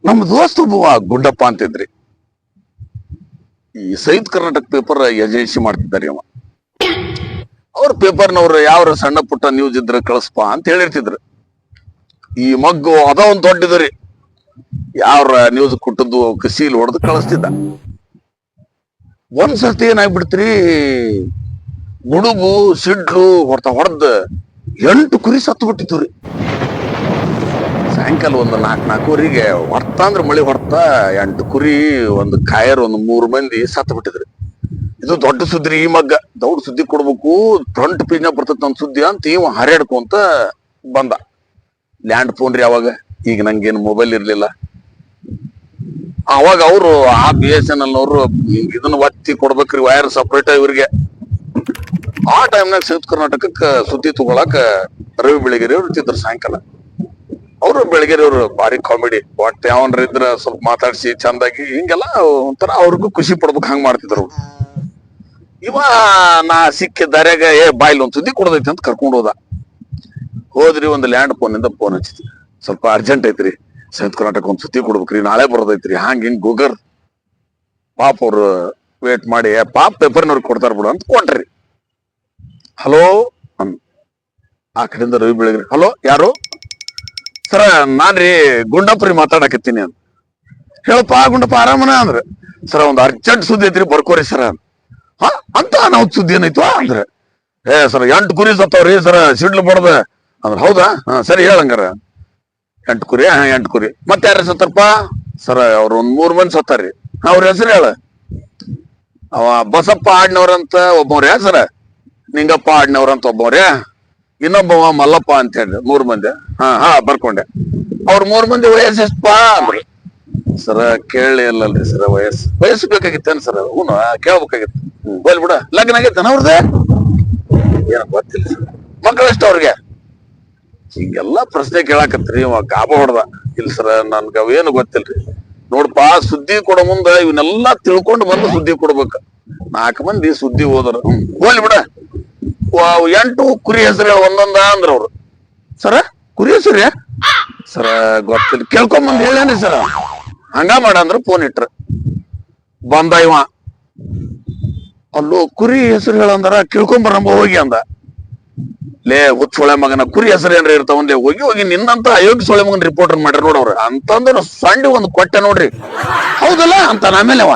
ನಮ್ಮ ದೋಸ್ತ ಒಬ್ಬ ಗುಂಡಪ್ಪ ಅಂತಿದ್ರಿ. ಈ ಸಂಯುಕ್ತ ಕರ್ನಾಟಕ ಪೇಪರ್ ಏಜೆನ್ಸಿ ಮಾಡ್ತಿದ್ದಾರೆ ಅವ. ಅವ್ರ ಪೇಪರ್ನವ್ರು ಯಾವ ಸಣ್ಣ ಪುಟ್ಟ ನ್ಯೂಸ್ ಇದ್ರೆ ಕಳಿಸ್ಪಾ ಅಂತ ಹೇಳಿರ್ತಿದ್ರು. ಈ ಮಗ್ಗು ಅದ ಒಂದ್ ದೊಡ್ಡದ್ರಿ, ಯಾವ್ರ ನ್ಯೂಸ್ ಕೊಟ್ಟದ್ದು ಸೀಲ್ ಹೊಡೆದು ಕಳಿಸ್ತಿದ್ದ. ಒಂದ್ಸರ್ತಿ ಏನಾಗ್ಬಿಡ್ತ್ರಿ, ಗುಡುಗು ಸಿಡ್ಲು ಹೊಡೆದ್ 8 ಕುರಿ ಸತ್ತು ಬಿಟ್ಟಿತ್ತು ರೀ. ಸಾಯಂಕಾಲ ಒಂದು 4-4ವರೆಗೆ ಹೊಡ್ತ ಅಂದ್ರ ಮಳಿ ಹೊಡ್ತ 8 ಕುರಿ, ಒಂದು ಕಾಯರ್, ಒಂದು 3 ಮಂದಿ ಸತ್ತು ಬಿಟ್ಟಿದ್ರಿ. ಇದು ದೊಡ್ಡ ಸುದ್ದಿ. ಈ ಮಗ್ಗ ದೊಡ್ಡ ಸುದ್ದಿ ಕೊಡ್ಬೇಕು, ಫ್ರಂಟ್ ಪೇಜ್ನ ಬರ್ತದ ನನ್ ಸುದ್ದಿ ಅಂತ ಇವ ಹರ್ಯಾಡ್ಕೊಂತ ಬಂದ. ಲ್ಯಾಂಡ್ ಫೋನ್ ರೀ ಅವಾಗ, ಈಗ ನಂಗೇನು ಮೊಬೈಲ್ ಇರ್ಲಿಲ್ಲ. ಅವಾಗ ಅವರು ಆ BSNL ನವರು ಇದನ್ನ ಒತ್ತಿ ಕೊಡ್ಬೇಕ್ರಿ, ವೈರ್ ಸಪ್ರೇಟ್ ಇವ್ರಿಗೆ. ಆ ಟೈಮ್ನಾಗ ಸಂಯುಕ್ತ ಕರ್ನಾಟಕಕ್ಕೆ ಸುದ್ದಿ ತಗೊಳಕ ರವಿ ಬೆಳಗೆರೆ ಅವ್ರು ಇರ್ತಿದ್ರು ಸಾಯಂಕಾಲ. ಅವರು ಬೆಳಗೆರೆ ಅವ್ರು ಭಾರಿ ಕಾಮಿಡಿ, ಒಟ್ಟು ಯಾವನ್ರ ಇದ್ರ ಸ್ವಲ್ಪ ಮಾತಾಡ್ಸಿ ಚಂದಾಗಿ ಹಿಂಗೆಲ್ಲ ಒಂಥರ ಅವ್ರಿಗೂ ಖುಷಿ ಪಡ್ಬೇಕು, ಹಂಗ ಮಾಡ್ತಿದ್ರು. ಇವ ನಾ ಸಿಕ್ಕಿ ದಾರ್ಯಾಗ ಬಾಯ್ಲಿ ಒಂದ್ ಸುದ್ದಿ ಕೊಡದೈತಿ ಅಂತ ಕರ್ಕೊಂಡು ಹೋದ್ರಿ. ಒಂದು ಲ್ಯಾಂಡ್ ಫೋನಿಂದ ಫೋನ್ ಹಚ್ಚಿದ್ರಿ, ಸ್ವಲ್ಪ ಅರ್ಜೆಂಟ್ ಐತ್ರಿ, ಸಂಯುಕ್ತ ಕರ್ನಾಟಕ ಒಂದ್ ಸುದ್ದಿ ಕೊಡ್ಬೇಕ್ರಿ, ನಾಳೆ ಬರೋದೈತ್ರಿ, ಹಿಂಗ್ ಗೂಗರ್. ಪಾಪ ಅವ್ರು ವೇಟ್ ಮಾಡಿ, ಪಾಪ ಪೇಪರ್ನವ್ರಿಗೆ ಕೊಡ್ತಾರ ಬಿಡು ಅಂತ ಕೊಂಡ್ರಿ. ಹಲೋ ಆ ಕಡೆಯಿಂದ ರವಿ ಬೆಳಗೆರೆ, ಹಲೋ ಯಾರು ಸರ? ನಾನ್ರಿ ಗುಂಡಪ್ಪ ರೀ ಮಾತಾಡಕತ್ತೀನಿ ಅಂತ. ಹೇಳಪ್ಪ ಗುಂಡಪ್ಪ, ಆರಾಮನ ಅಂದ್ರ. ಸರ ಒಂದ್ ಅರ್ಜೆಂಟ್ ಸುದ್ದಿ ಐತ್ರಿ, ಬರ್ಕೋರಿ ಸರ. ಹ ಅಂತ ನಾವು ಸುದ್ದಿ ಏನಾಯ್ತು ಅಂದ್ರೆ, ಸರ್ 8 ಕುರಿ ಸತ್ತವ್ರಿ ಸರ, ಸಿಡ್ಲು ಬಡ್ದ ಅಂದ್ರ. ಹೌದಾ, ಸರಿ ಹೇಳಂಗಾರ. 8 ಕುರಿ, 8 ಕುರಿ. ಮತ್ತೆ ಯಾರ ಸತ್ತಾರಪ್ಪ? ಸರ ಅವ್ರ ಒಂದ್ 3 ಮಂದಿ ಸತ್ತಾರ್ರಿ. ಅವ್ರ ಹೆಸರು ಹೇಳ. ಅವ ಬಸಪ್ಪ ಆಡ್ನವ್ರಂತ ಒಬ್ಬವ್ರೆ ಸರ, ನಿಂಗಪ್ಪ ಆಡ್ನವ್ರಂತ ಒಬ್ಬವ್ರೆ, ಇನ್ನೊಬ್ಬವ ಮಲ್ಲಪ್ಪ ಅಂತ ಹೇಳಿ 3 ಮಂದಿ. ಬರ್ಕೊಂಡೆ. ಅವ್ರ 3 ಮಂದಿ ವಯಸ್ಸು ಎಷ್ಟಪ್ಪ ಅಂದ್ರಿ. ಸರ ಕೇಳಿ ಅಲ್ಲಲ್ರಿ ಸರ, ವಯಸ್ಸು ಬೇಕಾಗಿತ್ತೇನ್ ಸರ್? ಹೂನು ಕೇಳ್ಬೇಕಾಗಿತ್ತು. ಹೋಲ್ ಬಿಡ, ಲಗ್ನ ಆಗೈತನ ಅವ್ರದ್ದೇ? ಏನ ಗೊತ್ತಿಲ್ಲ ಸರ್. ಮಕ್ಕಳು ಎಷ್ಟು ಅವ್ರಿಗೆ? ಹಿಂಗೆಲ್ಲಾ ಪ್ರಶ್ನೆ ಕೇಳಾಕತ್ರಿ. ಇವ ಗಾಬ ಹೊಡ್ದ. ಇಲ್ಲ ಸರ, ನನ್ಗ ಅವೇನು ಗೊತ್ತಿಲ್ರಿ. ನೋಡ್ಪಾ, ಸುದ್ದಿ ಕೊಡೋ ಮುಂದ ಇವನ್ನೆಲ್ಲಾ ತಿಳ್ಕೊಂಡು ಬಂದು ಸುದ್ದಿ ಕೊಡ್ಬೇಕ. 4 ಮಂದಿ ಸುದ್ದಿ ಹೋದ್ರ. ಹೋಲ್ ಬಿಡ, 8 ಕುರಿ ಹೆಸರು ಒಂದೊಂದ ಅಂದ್ರ ಅವ್ರು. ಸರ ಕುರಿ ಹೆಸರು ಸರ ಗೊತ್ತಿಲ್ಲ, ಕೇಳ್ಕೊಂಬಂದ್ ಹೇಳೇನ್ರಿ ಸರ. ಹಂಗ ಮಾಡ ಅಂದ್ರ ಫೋನ್ ಇಟ್ರ. ಬಂದ ಇವ, ಅಲ್ಲೋ ಕುರಿ ಹೆಸರು ಹೇಳಂದಾರ, ಕೇಳ್ಕೊಂಬರಂಬ ಹೋಗಿ ಅಂದ. ಲೇ ಹುಚ್ಚ ಸೊಳೆ ಮಗನ, ಕುರಿ ಹೆಸರು ಏನ್ರ ಇರ್ತಾವಂದೆ, ಹೋಗಿ ನಿನ್ನಂತ ಅಯೋಗ್ಯ ಸೊಳೆ ಮಗನ್ ರಿಪೋರ್ಟರ್ ಮಾಡ್ರಿ ನೋಡವ್ರ ಅಂತಂದ್ರ. ಸಣ್ಣ ಒಂದು ಕೊಟ್ಟೆ ನೋಡ್ರಿ. ಹೌದಲ್ಲ ಅಂತ ಆಮೇಲೆ ಅವ